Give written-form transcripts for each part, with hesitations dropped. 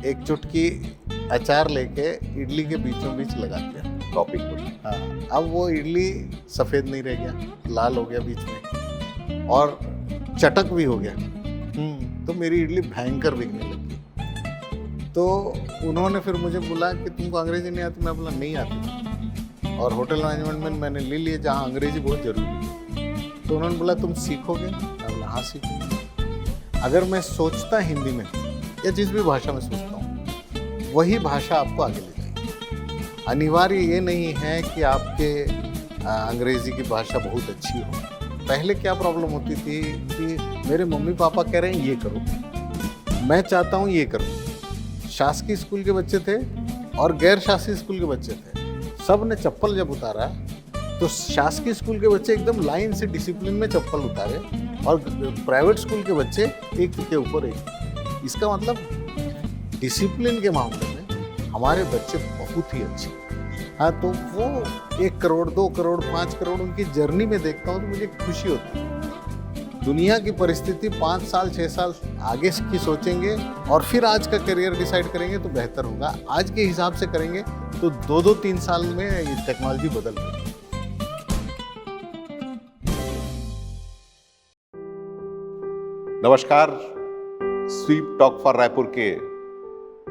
एक चुटकी अचार लेके इडली के बीचों बीच लगा दिया टॉपिक पर। हाँ, अब वो इडली सफ़ेद नहीं रह गया, लाल हो गया बीच में और चटक भी हो गया। तो मेरी इडली भयंकर बिकने लगी। तो उन्होंने फिर मुझे बोला कि तुमको अंग्रेजी नहीं आती? मैं बोला नहीं आती, और होटल मैनेजमेंट में मैंने ले लिया जहाँ अंग्रेजी बहुत ज़रूरी है। तो उन्होंने बोला तुम सीखोगे? मैं बोला हाँ सीखूंगा। अगर मैं सोचता हिंदी में या जिस भी भाषा में सोचता हूँ, वही भाषा आपको आगे ले जाएगी। अनिवार्य ये नहीं है कि आपके अंग्रेज़ी की भाषा बहुत अच्छी हो। पहले क्या प्रॉब्लम होती थी कि मेरे मम्मी पापा कह रहे हैं ये करो, मैं चाहता हूँ ये करो। शासकीय स्कूल के बच्चे थे और गैर शासकीय स्कूल के बच्चे थे, सब ने चप्पल जब उतारा तो शासकीय स्कूल के बच्चे एकदम लाइन से डिसिप्लिन में चप्पल उतारे और प्राइवेट स्कूल के बच्चे एक के ऊपर एक। इसका मतलब डिसिप्लिन के मामले में हमारे बच्चे बहुत ही अच्छे। हाँ, तो वो 1 करोड़ 2 करोड़ 5 करोड़ उनकी जर्नी में देखता हूँ तो मुझे खुशी होती है। दुनिया की परिस्थिति 5 साल 6 साल आगे की सोचेंगे और फिर आज का करियर डिसाइड करेंगे तो बेहतर होगा। आज के हिसाब से करेंगे तो 2-3 साल में ये टेक्नोलॉजी बदल रही है। नमस्कार, स्वीप टॉक फॉर रायपुर के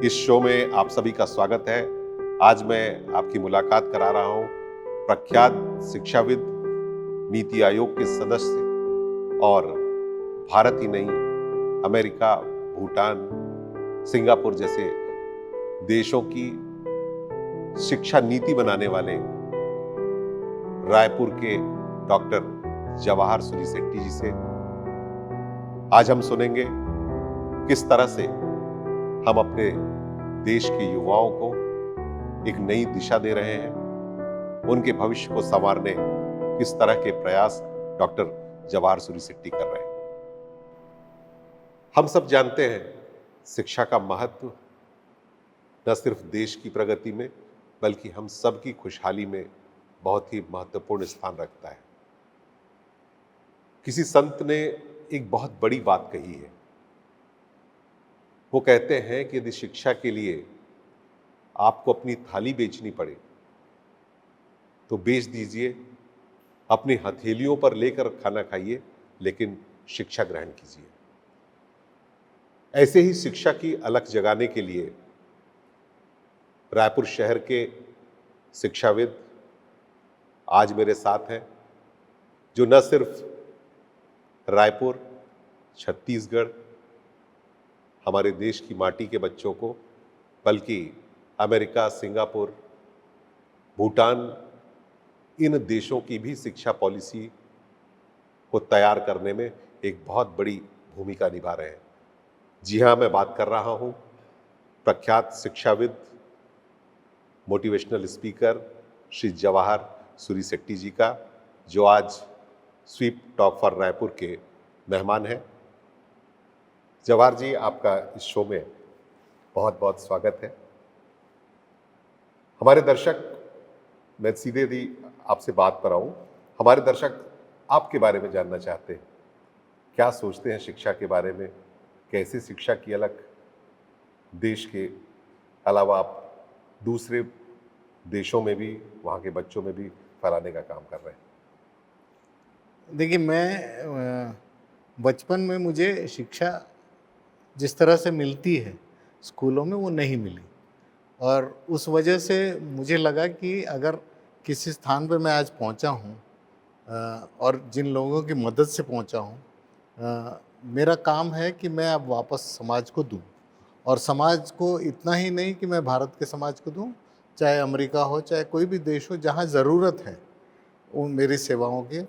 इस शो में आप सभी का स्वागत है। आज मैं आपकी मुलाकात करा रहा हूं प्रख्यात शिक्षाविद, नीति आयोग के सदस्य और भारत ही नहीं अमेरिका, भूटान, सिंगापुर जैसे देशों की शिक्षा नीति बनाने वाले रायपुर के डॉक्टर जवाहर सूरीसेट्टी जी से आज हम सुनेंगे किस तरह से हम अपने देश के युवाओं को एक नई दिशा दे रहे हैं, उनके भविष्य को संवारने किस तरह के प्रयास डॉक्टर जवाहर सूरीसेट्टी कर रहे हैं। हम सब जानते हैं शिक्षा का महत्व न सिर्फ देश की प्रगति में बल्कि हम सब की खुशहाली में बहुत ही महत्वपूर्ण स्थान रखता है। किसी संत ने एक बहुत बड़ी बात कही है। वो कहते हैं कि यदि शिक्षा के लिए आपको अपनी थाली बेचनी पड़े तो बेच दीजिए, अपनी हथेलियों पर लेकर खाना खाइए, लेकिन शिक्षा ग्रहण कीजिए। ऐसे ही शिक्षा की अलख जगाने के लिए रायपुर शहर के शिक्षाविद आज मेरे साथ हैं, जो न सिर्फ रायपुर, छत्तीसगढ़, हमारे देश की माटी के बच्चों को बल्कि अमेरिका, सिंगापुर, भूटान, इन देशों की भी शिक्षा पॉलिसी को तैयार करने में एक बहुत बड़ी भूमिका निभा रहे हैं। जी हाँ, मैं बात कर रहा हूँ प्रख्यात शिक्षाविद, मोटिवेशनल स्पीकर श्री जवाहर सूरीसेट्टी जी का, जो आज स्वीप टॉक फॉर रायपुर के मेहमान हैं। जवाहर जी, आपका इस शो में बहुत बहुत स्वागत है। हमारे दर्शक, मैं सीधे दी आपसे बात पर आऊं, हमारे दर्शक आपके बारे में जानना चाहते हैं। क्या सोचते हैं शिक्षा के बारे में? कैसे शिक्षा की अलग देश के अलावा आप दूसरे देशों में भी, वहाँ के बच्चों में भी फैलाने का काम कर रहे हैं? देखिए, मैं बचपन में मुझे शिक्षा जिस तरह से मिलती है स्कूलों में वो नहीं मिली, और उस वजह से मुझे लगा कि अगर किसी स्थान पे मैं आज पहुंचा हूं और जिन लोगों की मदद से पहुंचा हूं, मेरा काम है कि मैं अब वापस समाज को दूं, और समाज को इतना ही नहीं कि मैं भारत के समाज को दूं, चाहे अमेरिका हो, चाहे कोई भी देश हो, जहां ज़रूरत है वो मेरी सेवाओं की,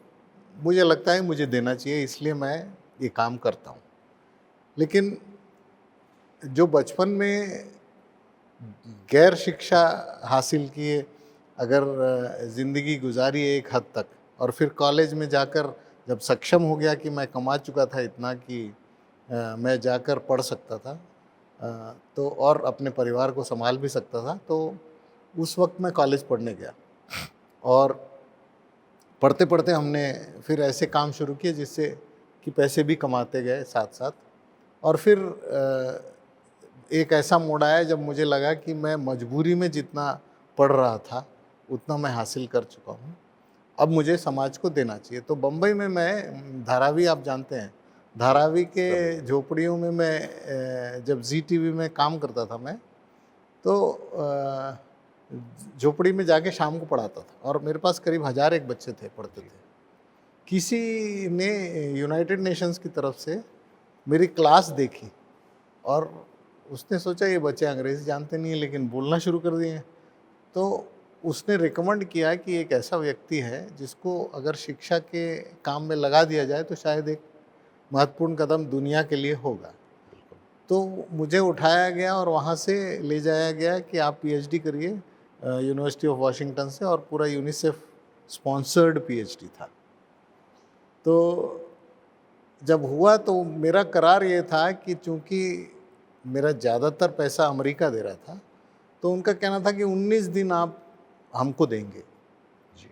मुझे लगता है मुझे देना चाहिए, इसलिए मैं ये काम करता हूँ। लेकिन जो बचपन में गैर शिक्षा हासिल किए, अगर ज़िंदगी गुजारी एक हद तक, और फिर कॉलेज में जाकर जब सक्षम हो गया कि मैं कमा चुका था इतना कि मैं जाकर पढ़ सकता था, तो और अपने परिवार को संभाल भी सकता था, तो उस वक्त मैं कॉलेज पढ़ने गया। और पढ़ते पढ़ते हमने फिर ऐसे काम शुरू किए जिससे कि पैसे भी कमाते गए साथ साथ, और फिर एक ऐसा मोड़ आया जब मुझे लगा कि मैं मजबूरी में जितना पढ़ रहा था उतना मैं हासिल कर चुका हूँ, अब मुझे समाज को देना चाहिए। तो बम्बई में मैं धारावी, आप जानते हैं, धारावी के झोपड़ियों में मैं जब जी टीवी में काम करता था मैं, तो झोपड़ी में जाके शाम को पढ़ाता था और मेरे पास करीब 1001 बच्चे थे, पढ़ते थे। किसी ने यूनाइटेड नेशंस की तरफ से मेरी क्लास देखी और उसने सोचा ये बच्चे अंग्रेज़ी जानते नहीं हैं लेकिन बोलना शुरू कर दिए हैं। तो उसने रिकमेंड किया कि एक ऐसा व्यक्ति है जिसको अगर शिक्षा के काम में लगा दिया जाए तो शायद एक महत्वपूर्ण कदम दुनिया के लिए होगा। तो मुझे उठाया गया और वहाँ से ले जाया गया कि आप पीएचडी करिए यूनिवर्सिटी ऑफ वाशिंगटन से, और पूरा यूनिसेफ स्पॉन्सर्ड पीएचडी था। तो जब हुआ तो मेरा करार ये था कि चूँकि मेरा ज़्यादातर पैसा अमेरिका दे रहा था, तो उनका कहना था कि 19 दिन आप हमको देंगे जी।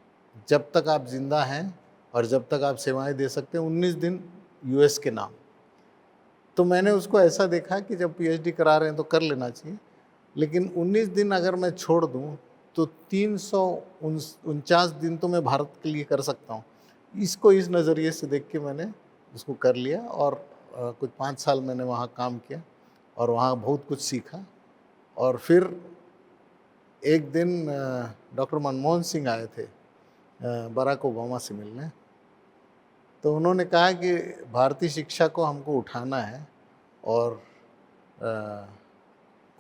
जब तक आप जिंदा हैं और जब तक आप सेवाएं दे सकते हैं, 19 दिन यूएस के नाम। तो मैंने उसको ऐसा देखा कि जब पीएचडी करा रहे हैं तो कर लेना चाहिए, लेकिन 19 दिन अगर मैं छोड़ दूं तो 349 दिन तो मैं भारत के लिए कर सकता हूँ। इसको इस नज़रिए से देख के मैंने उसको कर लिया और कुछ 5 साल मैंने वहाँ काम किया और वहाँ बहुत कुछ सीखा। और फिर एक दिन डॉक्टर मनमोहन सिंह आए थे बराक ओबामा से मिलने, तो उन्होंने कहा कि भारतीय शिक्षा को हमको उठाना है और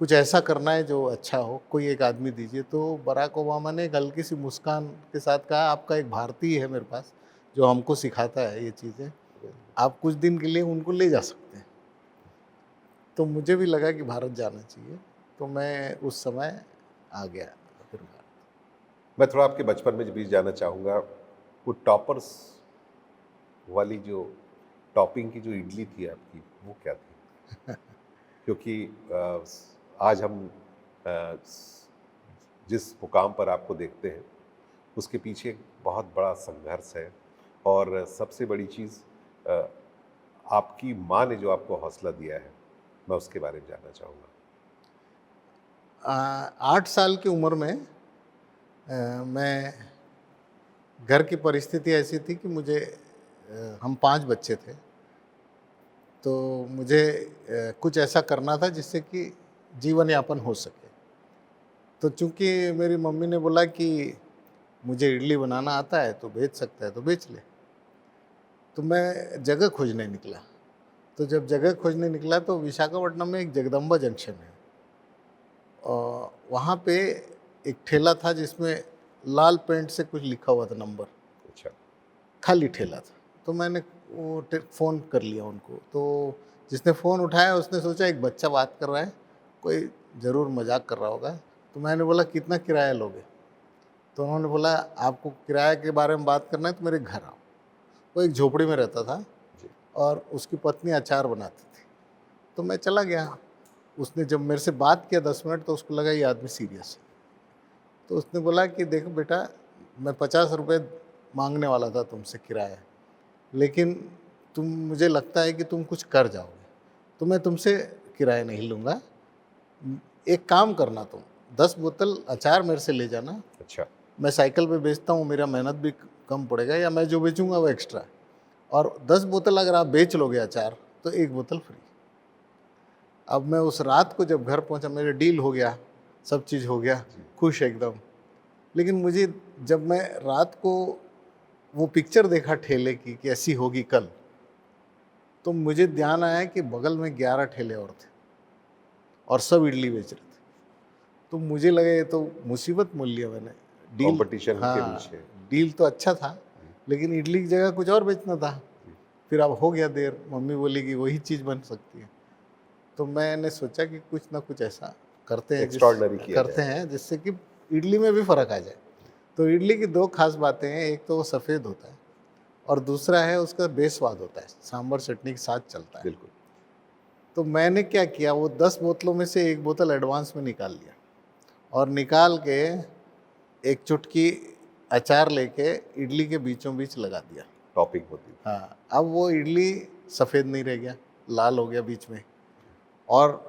कुछ ऐसा करना है जो अच्छा हो, कोई एक आदमी दीजिए। तो बराक ओबामा ने एक हल्की सी मुस्कान के साथ कहा, आपका एक भारतीय है मेरे पास जो हमको सिखाता है ये चीज़ें, आप कुछ दिन के लिए उनको ले जा सकते हैं। तो मुझे भी लगा कि भारत जाना चाहिए, तो मैं उस समय आ गया फिर भारत। मैं थोड़ा आपके बचपन में भी जाना चाहूँगा, वो टॉपर्स वाली जो टॉपिंग की जो इडली थी आपकी, वो क्या थी? क्योंकि आज हम जिस मुकाम पर आपको देखते हैं उसके पीछे एक बहुत बड़ा संघर्ष है, और सबसे बड़ी चीज़ आपकी माँ ने जो आपको हौसला दिया है, मैं उसके बारे में जानना चाहूँगा। 8 साल की उम्र में मैं, घर की परिस्थिति ऐसी थी कि मुझे हम 5 बच्चे थे, तो मुझे कुछ ऐसा करना था जिससे कि जीवन यापन हो सके। तो चूंकि मेरी मम्मी ने बोला कि मुझे इडली बनाना आता है तो बेच सकता है तो बेच ले, तो मैं जगह खोजने निकला। तो जब जगह खोजने निकला तो विशाखापट्टनम में एक जगदम्बा जंक्शन है, और वहाँ पे एक ठेला था जिसमें लाल पेंट से कुछ लिखा हुआ था नंबर, अच्छा। खाली ठेला था। तो मैंने वो फ़ोन कर लिया उनको, तो जिसने फ़ोन उठाया उसने सोचा एक बच्चा बात कर रहा है, कोई ज़रूर मजाक कर रहा होगा। तो मैंने बोला कितना किराया लोगे? तो उन्होंने बोला आपको किराए के बारे में बात करना है तो मेरे घर आओ। वो एक झोपड़ी में रहता था और उसकी पत्नी अचार बनाती थी। तो मैं चला गया। उसने जब मेरे से बात किया 10 मिनट तो उसको लगा ये आदमी सीरियस है। तो उसने बोला कि देखो बेटा, मैं 50 रुपये मांगने वाला था तुमसे किराया, लेकिन मुझे लगता है कि तुम कुछ कर जाओगे, तो मैं तुमसे किराया नहीं लूँगा। एक काम करना, तुम 10 बोतल अचार मेरे से ले जाना। अच्छा। मैं साइकिल पे बेचता हूँ, मेरा मेहनत भी कम पड़ेगा, या मैं जो बेचूंगा वो एक्स्ट्रा, और 10 बोतल अगर आप बेच लोगे अचार तो 1 बोतल फ्री। अब मैं उस रात को जब घर पहुंचा, मेरा डील हो गया, सब चीज़ हो गया, खुश एकदम। लेकिन मुझे जब मैं रात को वो पिक्चर देखा ठेले की कि ऐसी होगी कल, तो मुझे ध्यान आया कि बगल में 11 ठेले और थे और सब इडली बेच रहे थे। तो मुझे लगा ये तो मुसीबत मोल लिया मैंने। डील, कंपटीशन के हाँ, बीच है। डील तो अच्छा था, लेकिन इडली की जगह कुछ और बेचना था। फिर अब हो गया देर, मम्मी बोली कि वही चीज़ बन सकती है। तो मैंने सोचा कि कुछ ना कुछ ऐसा करते हैं, जिससे कि इडली में भी फ़र्क आ जाए। तो इडली की 2 खास बातें हैं, एक तो वो सफ़ेद होता है और दूसरा है उसका बेस्वाद होता है, सांभर चटनी के साथ चलता है। बिल्कुल। तो मैंने क्या किया, वो 10 बोतलों में से 1 बोतल एडवांस में निकाल लिया और निकाल के एक चुटकी अचार लेके इडली के बीचों बीच लगा दिया। टॉपिंग होती है। हाँ, अब वो इडली सफ़ेद नहीं रह गया, लाल हो गया बीच में। और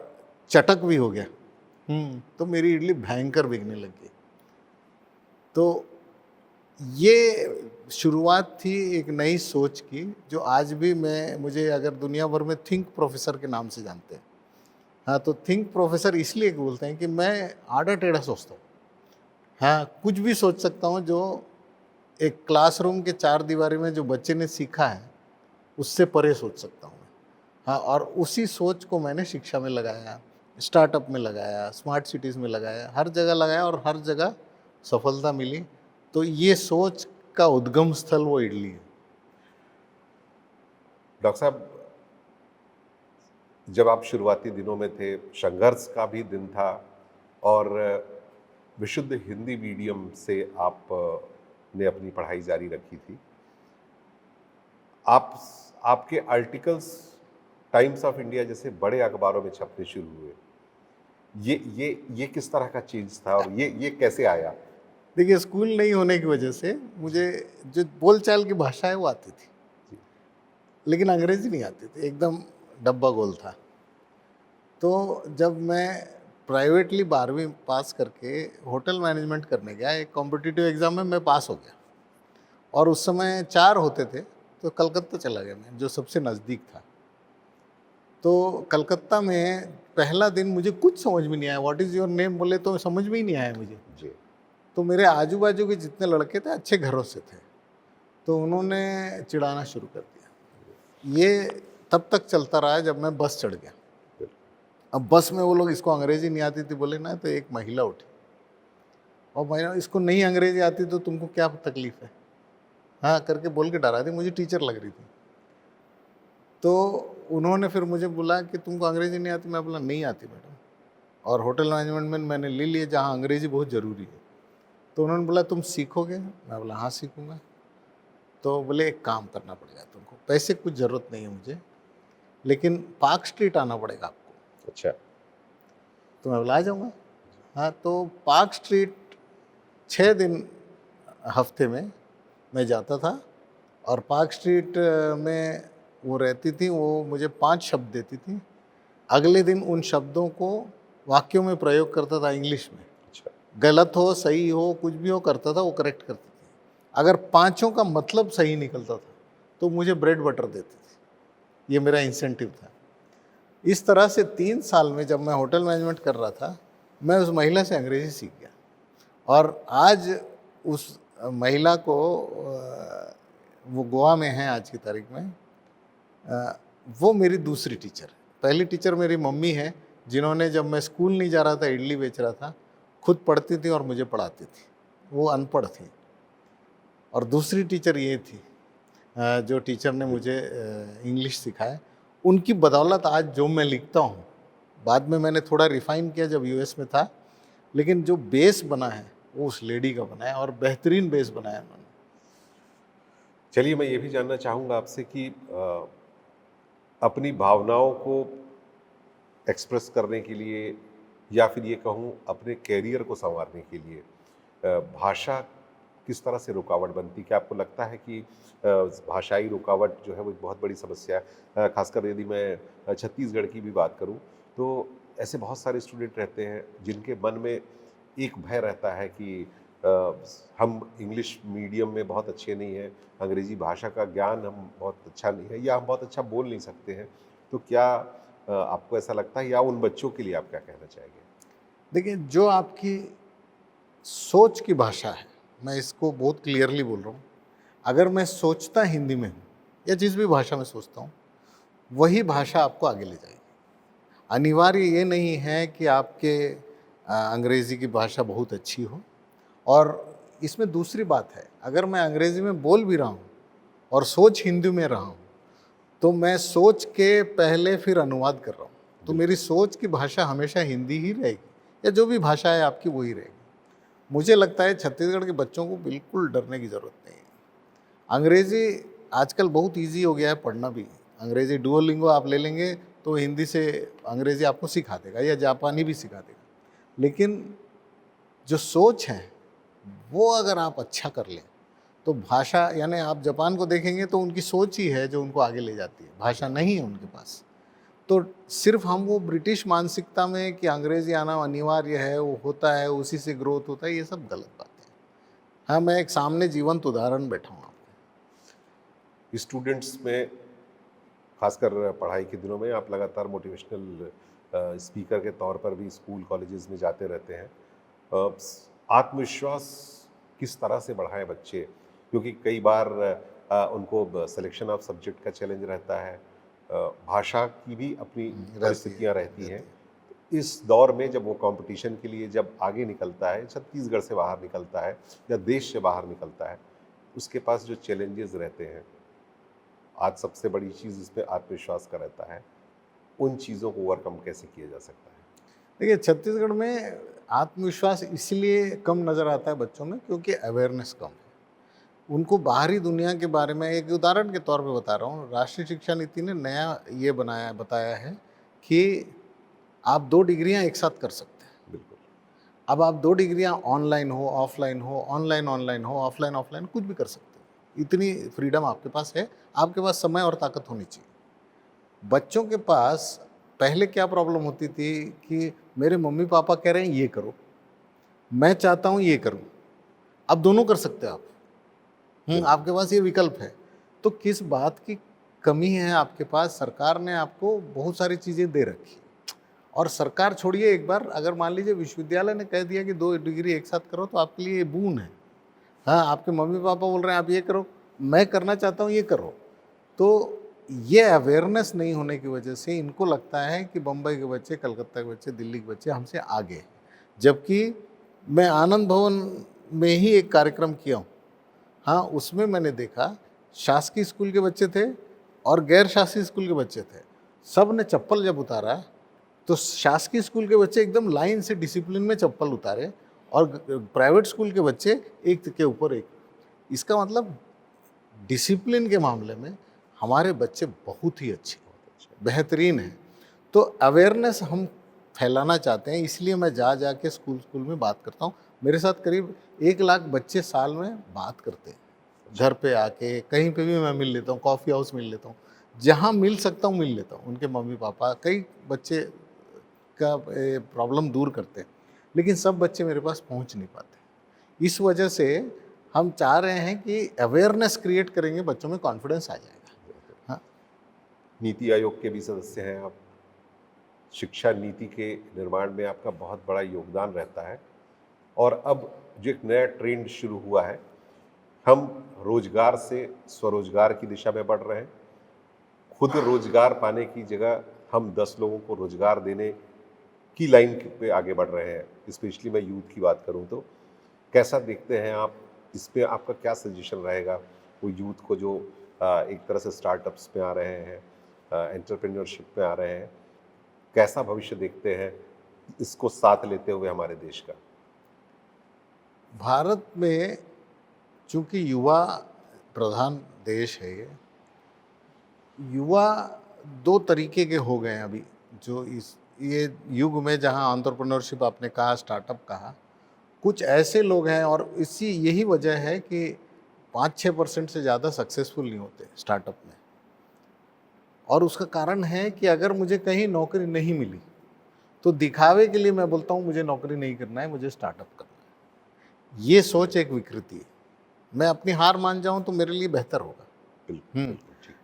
चटक भी हो गया। तो मेरी इडली भयंकर बिकने लग गई। तो ये शुरुआत थी एक नई सोच की, जो आज भी मुझे अगर दुनिया भर में थिंक प्रोफेसर के नाम से जानते हैं। हाँ, तो थिंक प्रोफेसर इसलिए बोलते हैं कि मैं आड़ा टेढ़ा सोचता हूँ। हाँ, कुछ भी सोच सकता हूँ जो एक क्लासरूम के चार दीवारी में जो बच्चे ने सीखा है उससे परे सोच सकता हूँ मैं। हाँ, और उसी सोच को मैंने शिक्षा में लगाया, स्टार्टअप में लगाया, स्मार्ट सिटीज़ में लगाया, हर जगह लगाया और हर जगह सफलता मिली। तो ये सोच का उद्गम स्थल वो इडली है। डॉक्टर साहब, जब आप शुरुआती दिनों में थे, संघर्ष का भी दिन था और विशुद्ध हिंदी मीडियम से आप ने अपनी पढ़ाई जारी रखी थी। आपके आर्टिकल्स टाइम्स ऑफ इंडिया जैसे बड़े अखबारों में छपने शुरू हुए। ये किस तरह का चेंज था और ये कैसे आया? देखिए, स्कूल नहीं होने की वजह से मुझे जो बोलचाल की भाषा है वो आती थी, लेकिन अंग्रेजी नहीं आती थी, एकदम डब्बा गोल था। तो जब मैं प्राइवेटली 12वीं पास करके होटल मैनेजमेंट करने गया, एक कॉम्पिटिटिव एग्ज़ाम में मैं पास हो गया और उस समय 4 होते थे, तो कलकत्ता चला गया मैं, जो सबसे नज़दीक था। तो कलकत्ता में पहला दिन मुझे कुछ समझ में नहीं आया। व्हाट इज़ योर नेम बोले तो समझ में ही नहीं आया मुझे। जी। तो मेरे आजू बाजू के जितने लड़के थे अच्छे घरों से थे, तो उन्होंने चिढ़ाना शुरू कर दिया। ये तब तक चलता रहा जब मैं बस चढ़ गया। अब बस में वो लोग, इसको अंग्रेजी नहीं आती थी बोले ना, तो एक महिला उठी और महिला, इसको नहीं अंग्रेजी आती तो तुमको क्या तकलीफ है, हाँ करके बोल के डरा दी। मुझे टीचर लग रही थी। तो उन्होंने फिर मुझे बोला कि तुमको अंग्रेजी नहीं आती? मैं बोला नहीं आती मैडम, और होटल मैनेजमेंट में मैंने ले लिया जहाँ अंग्रेजी बहुत ज़रूरी है। तो उन्होंने बोला तुम सीखोगे? मैं बोला हाँ सीखूंगा। तो बोले एक काम करना पड़ेगा तुमको, पैसे कुछ ज़रूरत नहीं है मुझे, लेकिन पार्क स्ट्रीट आना पड़ेगा आपको। अच्छा। तो मैं बोला आ जाऊँगा। हाँ, तो पार्क स्ट्रीट 6 दिन हफ्ते में मैं जाता था और पार्क स्ट्रीट में वो रहती थी, वो मुझे 5 शब्द देती थी। अगले दिन उन शब्दों को वाक्यों में प्रयोग करता था इंग्लिश में। अच्छा। गलत हो सही हो कुछ भी हो करता था, वो करेक्ट करती थी। अगर पांचों का मतलब सही निकलता था तो मुझे ब्रेड बटर देती थी। ये मेरा इंसेंटिव था। इस तरह से 3 साल में जब मैं होटल मैनेजमेंट कर रहा था, मैं उस महिला से अंग्रेजी सीख गया। और आज उस महिला को, वो गोवा में है आज की तारीख में, वो मेरी दूसरी टीचर है। पहली टीचर मेरी मम्मी है, जिन्होंने जब मैं स्कूल नहीं जा रहा था, इडली बेच रहा था, खुद पढ़ती थी और मुझे पढ़ाती थी। वो अनपढ़ थी। और दूसरी टीचर ये थी, जो टीचर ने मुझे इंग्लिश सिखाया। उनकी बदौलत आज जो मैं लिखता हूँ, बाद में मैंने थोड़ा रिफ़ाइन किया जब यूएस में था, लेकिन जो बेस बना है वो उस लेडी का बना है और बेहतरीन बेस बनाया उन्होंने। चलिए, मैं ये भी जानना चाहूँगा आपसे कि अपनी भावनाओं को एक्सप्रेस करने के लिए, या फिर ये कहूँ अपने कैरियर को संवारने के लिए, भाषा किस तरह से रुकावट बनती? क्या आपको लगता है कि भाषाई रुकावट जो है वो एक बहुत बड़ी समस्या है? खासकर यदि मैं छत्तीसगढ़ की भी बात करूं, तो ऐसे बहुत सारे स्टूडेंट रहते हैं जिनके मन में एक भय रहता है कि हम इंग्लिश मीडियम में बहुत अच्छे नहीं हैं, अंग्रेजी भाषा का ज्ञान हम बहुत अच्छा नहीं है, या हम बहुत अच्छा बोल नहीं सकते हैं। तो क्या आपको ऐसा लगता है, या उन बच्चों के लिए आप क्या कहना चाहेंगे? देखिए, जो आपकी सोच की भाषा है, मैं इसको बहुत क्लियरली बोल रहा हूँ। अगर मैं सोचता हिंदी में हूँ या जिस भी भाषा में सोचता हूँ, वही भाषा आपको आगे ले जाएगी। अनिवार्य ये नहीं है कि आपके अंग्रेज़ी की भाषा बहुत अच्छी हो। और इसमें दूसरी बात है, अगर मैं अंग्रेज़ी में बोल भी रहा हूँ और सोच हिंदी में रहा हूँ, तो मैं सोच के पहले फिर अनुवाद कर रहा हूँ, तो मेरी सोच की भाषा हमेशा हिंदी ही रहेगी, या जो भी भाषा है आपकी वही रहेगी। मुझे लगता है छत्तीसगढ़ के बच्चों को बिल्कुल डरने की ज़रूरत नहीं है। अंग्रेज़ी आजकल बहुत इजी हो गया है पढ़ना भी। अंग्रेज़ी डुओलिंगो आप ले लेंगे तो हिंदी से अंग्रेज़ी आपको सिखा देगा, या जापानी भी सिखा देगा। लेकिन जो सोच है वो अगर आप अच्छा कर लें तो भाषा, यानी आप जापान को देखेंगे तो उनकी सोच ही है जो उनको आगे ले जाती है, भाषा नहीं है उनके पास। तो सिर्फ हम वो ब्रिटिश मानसिकता में कि अंग्रेजी आना अनिवार्य है, वो होता है, उसी से ग्रोथ होता है, ये सब गलत बात है। हाँ, मैं एक सामने जीवंत उदाहरण बैठा हूँ आपको। स्टूडेंट्स में खासकर पढ़ाई के दिनों में आप लगातार मोटिवेशनल स्पीकर के तौर पर भी स्कूल कॉलेजेस में जाते रहते हैं। आत्मविश्वास किस तरह से बढ़ाएं बच्चे, क्योंकि कई बार उनको सिलेक्शन ऑफ सब्जेक्ट का चैलेंज रहता है, भाषा की भी अपनी परिस्थितियां रहती हैं। इस दौर में जब वो कंपटीशन के लिए जब आगे निकलता है, छत्तीसगढ़ से बाहर निकलता है या देश से बाहर निकलता है, उसके पास जो चैलेंजेस रहते हैं, आज सबसे बड़ी चीज़ इसमें आत्मविश्वास का रहता है, उन चीज़ों को ओवरकम कैसे किया जा सकता है? देखिए, छत्तीसगढ़ में आत्मविश्वास इसलिए कम नज़र आता है बच्चों में क्योंकि अवेयरनेस कम है। उनको बाहरी दुनिया के बारे में, एक उदाहरण के तौर पे बता रहा हूँ, राष्ट्रीय शिक्षा नीति ने नया ये बताया है कि आप 2 डिग्रियां एक साथ कर सकते हैं। बिल्कुल। अब आप 2 डिग्रियां ऑनलाइन हो, ऑफलाइन हो, ऑनलाइन हो, ऑफलाइन कुछ भी कर सकते हो। इतनी फ्रीडम आपके पास है, आपके पास समय और ताकत होनी चाहिए। बच्चों के पास पहले क्या प्रॉब्लम होती थी कि मेरे मम्मी पापा कह रहे हैं ये करो, मैं चाहता हूँ ये करूँ। अब दोनों कर सकते हो आप। आपके पास ये विकल्प है। तो किस बात की कमी है आपके पास? सरकार ने आपको बहुत सारी चीज़ें दे रखी। और सरकार छोड़िए, एक बार अगर मान लीजिए विश्वविद्यालय ने कह दिया कि 2 डिग्री एक साथ करो तो आपके लिए ये बून है। हाँ, आपके मम्मी पापा बोल रहे हैं आप ये करो, मैं करना चाहता हूँ ये करो। तो ये अवेयरनेस नहीं होने की वजह से इनको लगता है कि बम्बई के बच्चे, कलकत्ता के बच्चे, दिल्ली के बच्चे हमसे आगे हैं। जबकि मैं आनंद भवन में ही एक कार्यक्रम किया हूँ। हाँ, उसमें मैंने देखा शासकीय स्कूल के बच्चे थे और गैर शासकीय स्कूल के बच्चे थे। सब ने चप्पल जब उतारा तो शासकीय स्कूल के बच्चे एकदम लाइन से डिसिप्लिन में चप्पल उतारे और प्राइवेट स्कूल के बच्चे एक के ऊपर एक। इसका मतलब डिसिप्लिन के मामले में हमारे बच्चे बहुत ही अच्छे, बेहतरीन हैं। तो अवेयरनेस हम फैलाना चाहते हैं, इसलिए मैं जा के स्कूल में बात करता हूँ। मेरे साथ करीब 1 लाख बच्चे साल में बात करते हैं। घर पे आके कहीं पे भी मैं मिल लेता हूँ, कॉफ़ी हाउस मिल लेता हूँ, जहाँ मिल सकता हूँ मिल लेता हूँ। उनके मम्मी पापा, कई बच्चे का प्रॉब्लम दूर करते हैं, लेकिन सब बच्चे मेरे पास पहुँच नहीं पाते। इस वजह से हम चाह रहे हैं कि अवेयरनेस क्रिएट करेंगे, बच्चों में कॉन्फिडेंस आ जाएगा। हाँ, नीति आयोग के भी सदस्य हैं आप, शिक्षा नीति के निर्माण में आपका बहुत बड़ा योगदान रहता है। और अब जो एक नया ट्रेंड शुरू हुआ है, हम रोजगार से स्वरोजगार की दिशा में बढ़ रहे हैं। खुद रोजगार पाने की जगह हम 10 लोगों को रोजगार देने की लाइन पे आगे बढ़ रहे हैं। स्पेशली मैं यूथ की बात करूं तो कैसा देखते हैं आप, इस पे आपका क्या सजेशन रहेगा? वो यूथ को जो एक तरह से स्टार्टअप्स में आ रहे हैं, एंटरप्रेन्योरशिप में आ रहे हैं, कैसा भविष्य देखते हैं इसको साथ लेते हुए हमारे देश का? भारत में चूंकि युवा प्रधान देश है, युवा 2 तरीके के हो गए हैं अभी। जो ये युग में जहां एंटरप्रेन्योरशिप आपने कहा, स्टार्टअप कहा, कुछ ऐसे लोग हैं और यही वजह है कि 5-6% से ज़्यादा सक्सेसफुल नहीं होते स्टार्टअप में। और उसका कारण है कि अगर मुझे कहीं नौकरी नहीं मिली तो दिखावे के लिए मैं बोलता हूँ मुझे नौकरी नहीं करना है, मुझे स्टार्टअप करना है। ये सोच एक विकृति है। मैं अपनी हार मान जाऊँ तो मेरे लिए बेहतर होगा।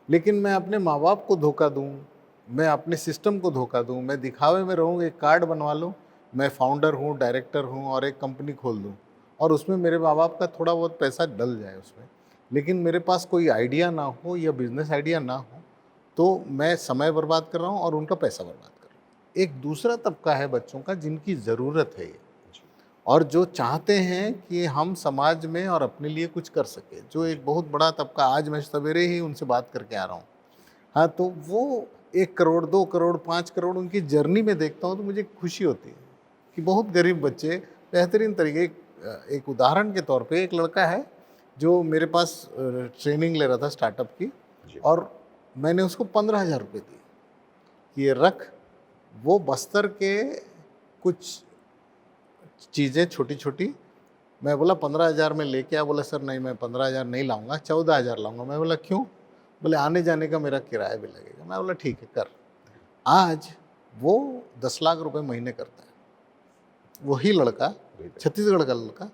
लेकिन मैं अपने माँ बाप को धोखा दूँ, मैं अपने सिस्टम को धोखा दूँ, मैं दिखावे में रहूँ, एक कार्ड बनवा लूँ, मैं फाउंडर हूँ, डायरेक्टर हूँ और एक कंपनी खोल दूँ और उसमें मेरे माँ बाप का थोड़ा बहुत पैसा डल जाए उसमें, लेकिन मेरे पास कोई आइडिया ना हो या बिजनेस आइडिया ना हो, तो मैं समय बर्बाद कर रहा हूँ और उनका पैसा बर्बाद कर रहा हूँ। एक दूसरा तबका है बच्चों का जिनकी ज़रूरत है ये, और जो चाहते हैं कि हम समाज में और अपने लिए कुछ कर सके। जो एक बहुत बड़ा तबका, आज मैं सवेरे ही उनसे बात करके आ रहा हूँ। हाँ, तो वो 1 करोड़, 2 करोड़, 5 करोड़ उनकी जर्नी में देखता हूँ तो मुझे खुशी होती है कि बहुत गरीब बच्चे बेहतरीन तरीके। एक उदाहरण के तौर पे एक लड़का है जो मेरे पास ट्रेनिंग ले रहा था स्टार्टअप की, और मैंने उसको 15,000 रुपये दिए कि ये रख। वो बस्तर के कुछ चीज़ें छोटी छोटी, मैं बोला 15,000 में लेके आ। बोला सर नहीं, मैं 15,000 नहीं लाऊंगा, 14,000 लाऊंगा। मैं बोला क्यों? बोले आने जाने का मेरा किराया भी लगेगा। मैं बोला ठीक है कर। आज वो 10 लाख रुपए महीने करता है, वही लड़का, छत्तीसगढ़ का लड़का,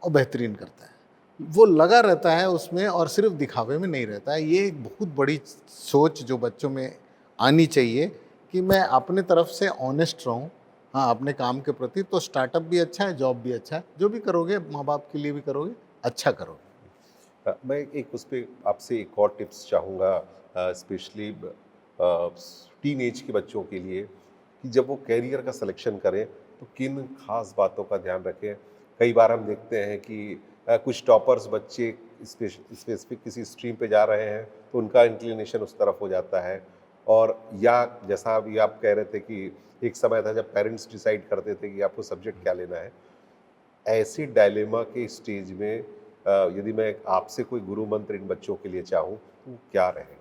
और बेहतरीन करता है। वो लगा रहता है उसमें और सिर्फ दिखावे में नहीं रहता है। ये एक बहुत बड़ी सोच जो बच्चों में आनी चाहिए कि मैं अपने तरफ से ऑनेस्ट रहूं, हाँ, अपने काम के प्रति। तो स्टार्टअप भी अच्छा है, जॉब भी अच्छा है, जो भी करोगे माँ बाप के लिए भी करोगे, अच्छा करोगे। मैं एक उस पर आपसे एक और टिप्स चाहूँगा, स्पेशली टीन एज के बच्चों के लिए, कि जब वो कैरियर का सिलेक्शन करें तो किन खास बातों का ध्यान रखें। कई बार हम देखते हैं कि कुछ टॉपर्स बच्चे स्पेसिफिक किसी स्ट्रीम पे जा रहे हैं तो उनका इंक्लिनेशन उस तरफ हो जाता है, और या जैसा अभी आप कह रहे थे कि एक समय था जब पेरेंट्स डिसाइड करते थे कि आपको सब्जेक्ट क्या लेना है। ऐसे डायलेमा के स्टेज में यदि मैं आपसे कोई गुरु मंत्र इन बच्चों के लिए चाहूँ तो क्या रहेगा?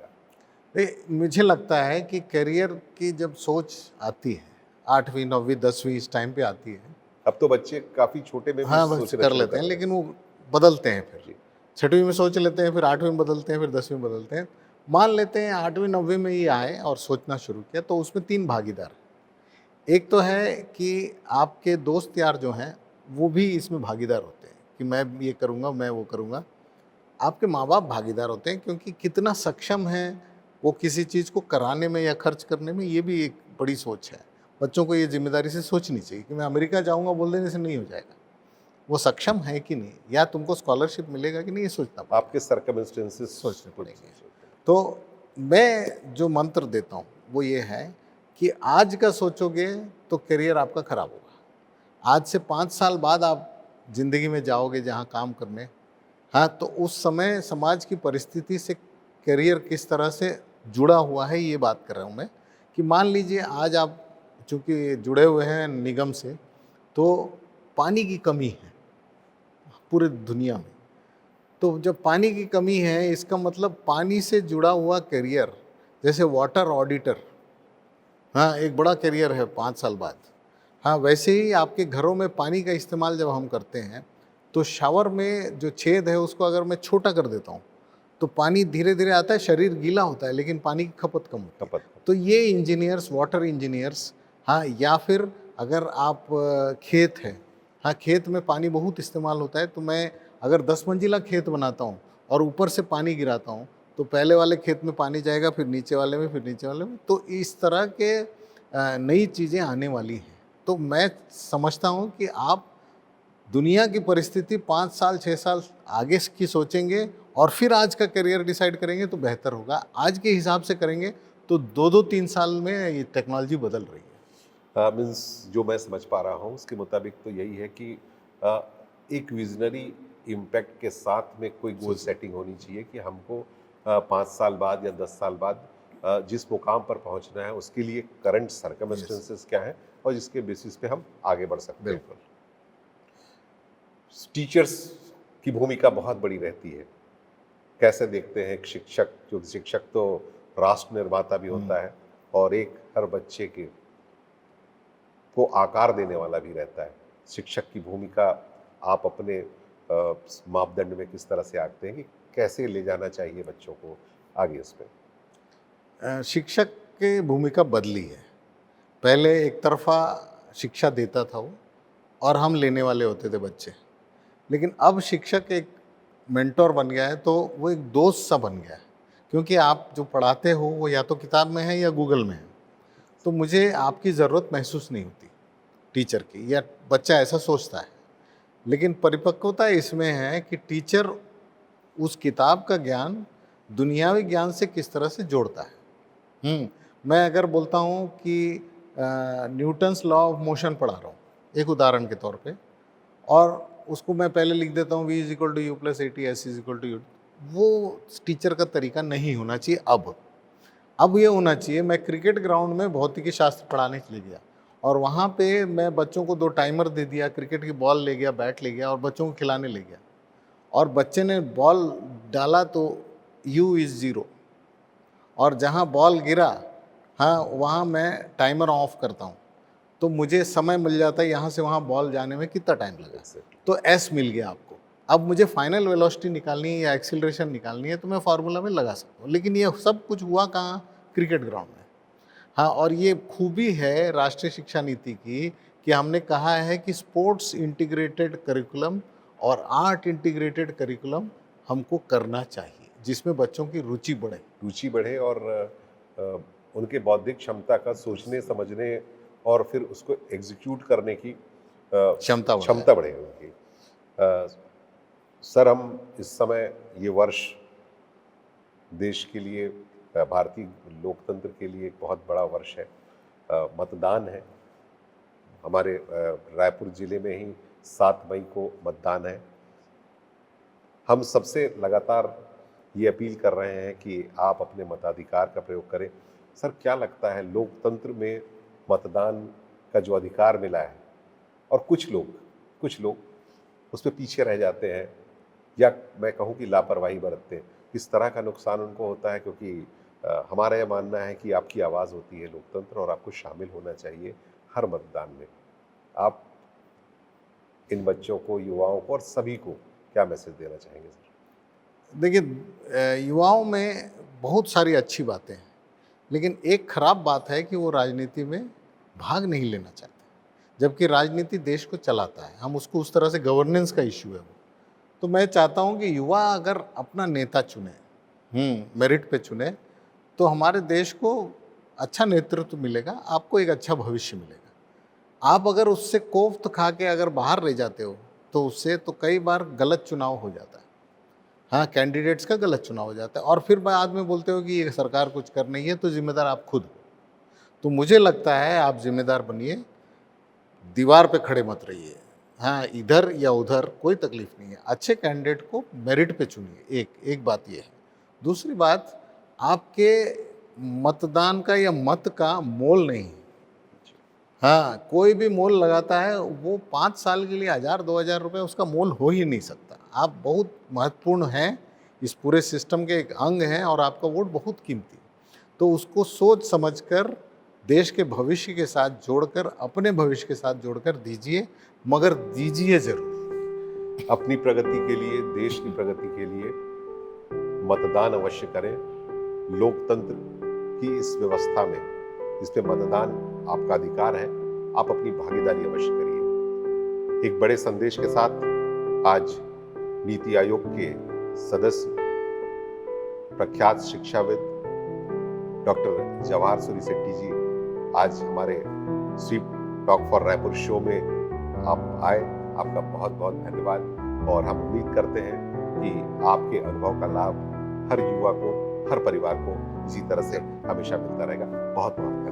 मुझे लगता है कि करियर की जब सोच आती है 8वीं 9वीं 10वीं इस टाइम पे आती है, अब तो बच्चे काफ़ी छोटे में भी हाँ बस सोचना कर शुरू लेते हैं, रहे लेकिन वो बदलते हैं फिर। जी। 6वीं में सोच लेते हैं, फिर 8वीं में बदलते हैं, फिर 10वीं में बदलते हैं। मान लेते हैं 8वीं 9वीं में ये आए और सोचना शुरू किया, तो उसमें 3 भागीदार हैं। एक तो है कि आपके दोस्त यार जो हैं वो भी इसमें भागीदार होते हैं कि मैं ये करूँगा, मैं वो करूँगा। आपके माँ बाप भागीदार होते हैं, क्योंकि कितना सक्षम है वो किसी चीज़ को कराने में या खर्च करने में, ये भी एक बड़ी सोच है। बच्चों को ये जिम्मेदारी से सोचनी चाहिए कि मैं अमेरिका जाऊँगा बोल देने से नहीं हो जाएगा। वो सक्षम है कि नहीं, या तुमको स्कॉलरशिप मिलेगा कि नहीं, ये सोचना पड़ेगा, आपके सर्कमस्टेंसेस सोचने पड़ेंगे। तो मैं जो मंत्र देता हूँ वो ये है कि आज का सोचोगे तो करियर आपका खराब होगा। आज से 5 साल बाद आप ज़िंदगी में जाओगे जहाँ काम करने, हाँ, तो उस समय समाज की परिस्थिति से करियर किस तरह से जुड़ा हुआ है ये बात कर रहा हूँ मैं। कि मान लीजिए आज आप चूँकि जुड़े हुए हैं निगम से, तो पानी की कमी है पूरी दुनिया में। तो जब पानी की कमी है, इसका मतलब पानी से जुड़ा हुआ करियर, जैसे वाटर ऑडिटर, हाँ, एक बड़ा करियर है 5 साल बाद। हाँ, वैसे ही आपके घरों में पानी का इस्तेमाल जब हम करते हैं, तो शावर में जो छेद है उसको अगर मैं छोटा कर देता हूँ तो पानी धीरे धीरे आता है, शरीर गीला होता है लेकिन पानी की खपत कम होती है। तो ये इंजीनियर्स, वाटर इंजीनियर्स, हाँ, या फिर अगर आप खेत है, हाँ, खेत में पानी बहुत इस्तेमाल होता है, तो मैं अगर 10 मंजिला खेत बनाता हूँ और ऊपर से पानी गिराता हूँ तो पहले वाले खेत में पानी जाएगा, फिर नीचे वाले में, फिर नीचे वाले में। तो इस तरह के नई चीज़ें आने वाली हैं। तो मैं समझता हूँ कि आप दुनिया की परिस्थिति 5 साल 6 साल आगे की सोचेंगे और फिर आज का करियर डिसाइड करेंगे तो बेहतर होगा। आज के हिसाब से करेंगे तो 2-2 3 साल में ये टेक्नोलॉजी बदल रही है। मीन्स जो मैं समझ पा रहा हूँ उसके मुताबिक तो यही है कि एक विजनरी इम्पैक्ट के साथ में कोई गोल सेटिंग होनी चाहिए कि हमको 5 साल बाद या 10 साल बाद जिस मुकाम पर पहुंचना है उसके लिए करंट सर्कमस्टेंसेस क्या है और जिसके बेसिस पे हम आगे बढ़ सकते हैं। बिल्कुल। टीचर्स की भूमिका बहुत बड़ी रहती है। कैसे देखते हैं एक शिक्षक, जो शिक्षक तो राष्ट्र निर्माता भी होता है और एक हर बच्चे के को आकार देने वाला भी रहता है। शिक्षक की भूमिका आप अपने मापदंड में किस तरह से आंकते हैं कि कैसे ले जाना चाहिए बच्चों को आगे इसमें? शिक्षक की भूमिका बदली है। पहले एक तरफा शिक्षा देता था वो और हम लेने वाले होते थे बच्चे, लेकिन अब शिक्षक एक मेंटोर बन गया है, तो वो एक दोस्त सा बन गया है, क्योंकि आप जो पढ़ाते हो वो या तो किताब में है या गूगल में है। तो मुझे आपकी ज़रूरत महसूस नहीं होती टीचर की, या बच्चा ऐसा सोचता है। लेकिन परिपक्वता इसमें है कि टीचर उस किताब का ज्ञान दुनियावी ज्ञान से किस तरह से जोड़ता है। मैं अगर बोलता हूँ कि न्यूटन्स लॉ ऑफ मोशन पढ़ा रहा हूँ एक उदाहरण के तौर पे, और उसको मैं पहले लिख देता हूँ v = u + at s = u, वो टीचर का तरीका नहीं होना चाहिए। अब ये होना चाहिए, मैं क्रिकेट ग्राउंड में भौतिकी शास्त्र पढ़ाने के लिए गया और वहाँ पे मैं बच्चों को 2 टाइमर दे दिया, क्रिकेट की बॉल ले गया, बैट ले गया और बच्चों को खिलाने ले गया, और बच्चे ने बॉल डाला तो u = 0, और जहाँ बॉल गिरा, हाँ, वहाँ मैं टाइमर ऑफ करता हूँ, तो मुझे समय मिल जाता है यहाँ से वहाँ बॉल जाने में कितना टाइम लगा। तो s मिल गया आपको। अब मुझे फाइनल वेलोसिटी निकालनी है या एक्सीलरेशन निकालनी है तो मैं फार्मूला में लगा सकता हूँ, लेकिन ये सब कुछ हुआ कहाँ? क्रिकेट ग्राउंड में। हाँ, और ये खूबी है राष्ट्रीय शिक्षा नीति की कि हमने कहा है कि स्पोर्ट्स इंटीग्रेटेड करिकुलम और आर्ट इंटीग्रेटेड करिकुलम हमको करना चाहिए, जिसमें बच्चों की रुचि बढ़े। रुचि बढ़े और उनके बौद्धिक क्षमता का सोचने समझने और फिर उसको एग्जीक्यूट करने की क्षमता बढ़े उनकी। सर, हम इस समय ये वर्ष देश के लिए, भारतीय लोकतंत्र के लिए एक बहुत बड़ा वर्ष है। मतदान है हमारे रायपुर जिले में ही 7 मई को मतदान है। हम सबसे लगातार ये अपील कर रहे हैं कि आप अपने मताधिकार का प्रयोग करें। सर, क्या लगता है लोकतंत्र में मतदान का जो अधिकार मिला है और कुछ लोग उस पर पीछे रह जाते हैं या मैं कहूँ कि लापरवाही बरतते हैं, इस तरह का नुकसान उनको होता है? क्योंकि हमारा यह मानना है कि आपकी आवाज़ होती है लोकतंत्र और आपको शामिल होना चाहिए हर मतदान में। आप इन बच्चों को, युवाओं को और सभी को क्या मैसेज देना चाहेंगे सर? देखिए, युवाओं में बहुत सारी अच्छी बातें हैं, लेकिन एक खराब बात है कि वो राजनीति में भाग नहीं लेना चाहते, जबकि राजनीति देश को चलाता है। हम उसको उस तरह से गवर्नेंस का इश्यू है वो। तो मैं चाहता हूँ कि युवा अगर अपना नेता चुने, मेरिट पे चुने, तो हमारे देश को अच्छा नेतृत्व मिलेगा, आपको एक अच्छा भविष्य मिलेगा। आप अगर उससे कोफ्त खा के अगर बाहर रह जाते हो तो उससे तो कई बार गलत चुनाव हो जाता है। हाँ, कैंडिडेट्स का गलत चुनाव हो जाता है और फिर बाद में बोलते हो कि ये सरकार कुछ कर नहीं है, तो जिम्मेदार आप खुद हो। तो मुझे लगता है आप जिम्मेदार बनिए, दीवार पे खड़े मत रहिए। हाँ, इधर या उधर कोई तकलीफ नहीं है, अच्छे कैंडिडेट को मेरिट पे चुनिए। एक बात ये है। दूसरी बात, आपके मतदान का या मत का मोल नहीं है। हाँ, कोई भी मोल लगाता है वो 5 साल के लिए 1000-2000 रुपये उसका मोल हो ही नहीं सकता। आप बहुत महत्वपूर्ण हैं, इस पूरे सिस्टम के एक अंग हैं और आपका वोट बहुत कीमती है। तो उसको सोच समझकर देश के भविष्य के साथ जोड़कर, अपने भविष्य के साथ जोड़कर दीजिए, मगर दीजिए ज़रूर। अपनी प्रगति के लिए, देश की प्रगति के लिए मतदान अवश्य करें। लोकतंत्र की इस व्यवस्था में, इसमें मतदान आपका अधिकार है, आप अपनी भागीदारी अवश्य करिए। एक बड़े संदेश के साथ आज नीति आयोग के सदस्य, प्रख्यात शिक्षाविद डॉक्टर जवाहर सूरी शेट्टी जी आज हमारे SVEEP talk for Raipur show में आप आए। आपका बहुत बहुत धन्यवाद और हम उम्मीद करते हैं कि आपके अनुभव का लाभ हर युवा को, हर परिवार को इसी तरह से हमेशा मिलता रहेगा। बहुत बहुत